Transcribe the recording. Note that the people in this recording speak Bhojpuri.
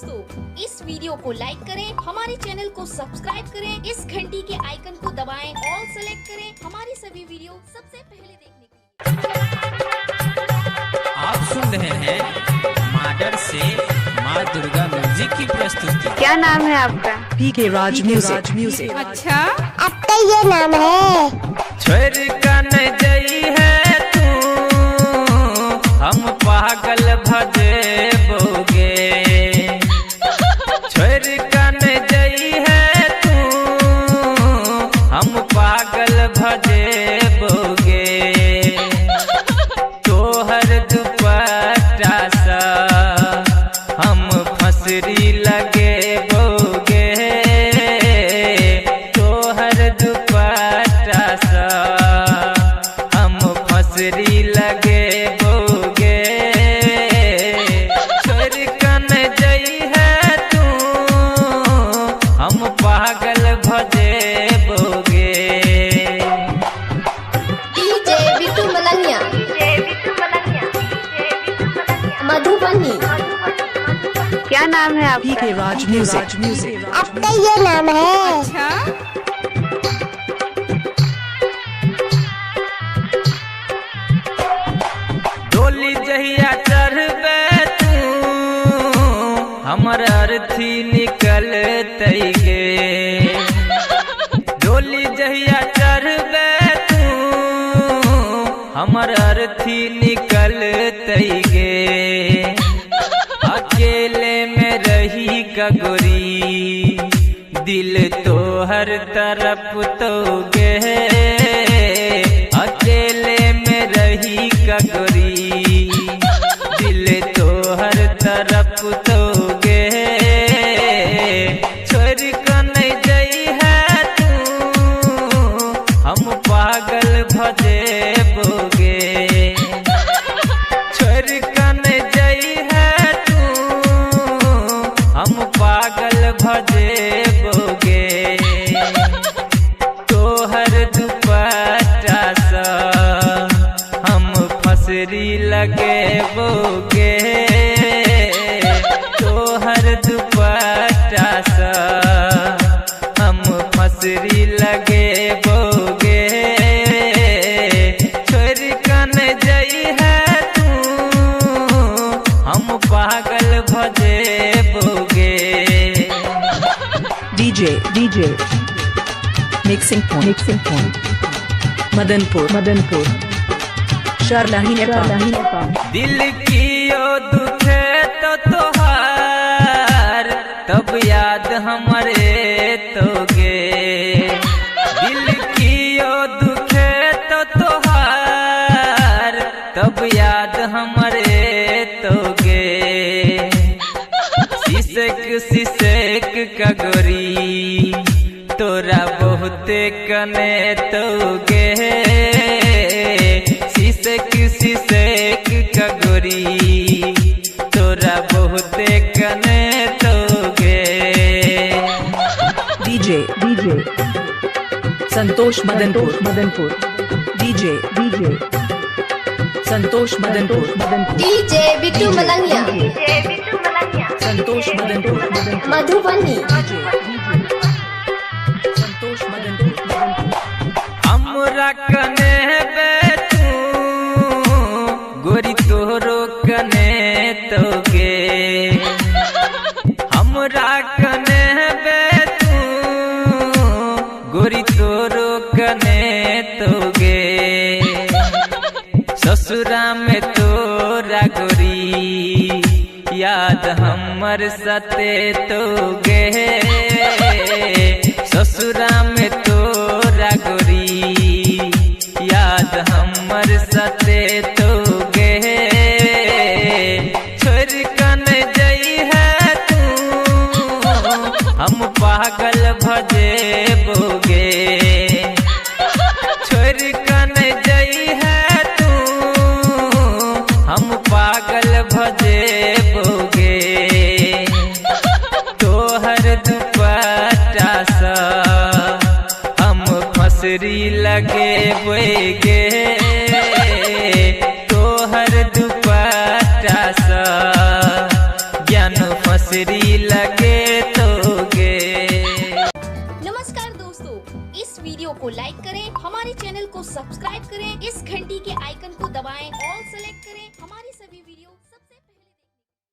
दोस्तों, इस वीडियो को लाइक करें, हमारे चैनल को सब्सक्राइब करें, इस घंटी के आइकन को दबाएं, ऑल सेलेक्ट करें हमारी सभी वीडियो सबसे पहले देखने के लिए। आप सुन रहे हैं माडर से माँ दुर्गा म्यूजिक की प्रस्तुति। क्या नाम है आपका? PK Raj Music। अच्छा, आपका ये नाम है? छोड़ कन जई है तू, हम पागल भजे बोगे। छोड़ कन जई है तू, हम पागल भजे बोगे। तोहर दुपट्टा सा हम फसरी लगे बोगे। तोहर दुपट्टा सा हम फसरी लगे बोगे। छोड़ कन जई है तू, हम पागल भजे बोगे। डीजे बिट्टू मलंगिया, मधुबनी। क्या नाम है आपका? PK Raj Music। आपका ये नाम है? अच्छा, डोली जहिया चढ़बे तू, हमर अर्थी निकल गे। डोली जहिया चढ़बे तू, हमर अर्थी निकल गे। अकेले में रही कगोरी, दिल तो हर तरफ तो गे। अकेले में रही कगोरी, दिल तो हर तरफ तो गे। छोड़ कन जई है तू, हम पागल भजे बोगे। छोड़ कन जई है तू, हम पागल भजे बोगे। तोहर दुपट्टा सा हम फसरी लगे बोगे। तोहर दुपट्टा सा हम फसरी लगे बोगे। छोड़ कन जई है तू, हम पागल भजे बोगे। DJ Mixing Point Madanpur Sharlahi Nepal। दिल की ओ दुखे तो तोहार, तब याद हमारे तोगे। दिल की ओ दुखे तो तोहार, तब याद हमारे तोगे। सिसक कगोरी, तोरा बहुते कने तोगे। सिसक कगोरी, तोरा बहुते कने तोगे। DJ Santosh Madanpur DJ Santosh Madanpur DJ Bittu Malangiya, Santosh Madanpur Madhubani. Santosh Madanpur हमरा कने बेतू, गोरी तोरो कने तोगे। हमरा कने बेतू, गोरी तोरो कने तोगे। ससुरा में तोरा गोरी, याद हमर सते तोगे। ससुरा में तोरा गोरी, याद हमर सते तोगे। छोड़ कन जई है तू, हम पागल भजे बोगे। छोड़ कन जई है तू, हम पागल भजे बोगे। तोहर दुपट्टा सा हम फसरी लगे बोगे। तोहर दुपट्टा सा ज्ञान फसरी को लाइक करें, हमारे चैनल को सब्सक्राइब करें, इस घंटी के आइकन को दबाएं।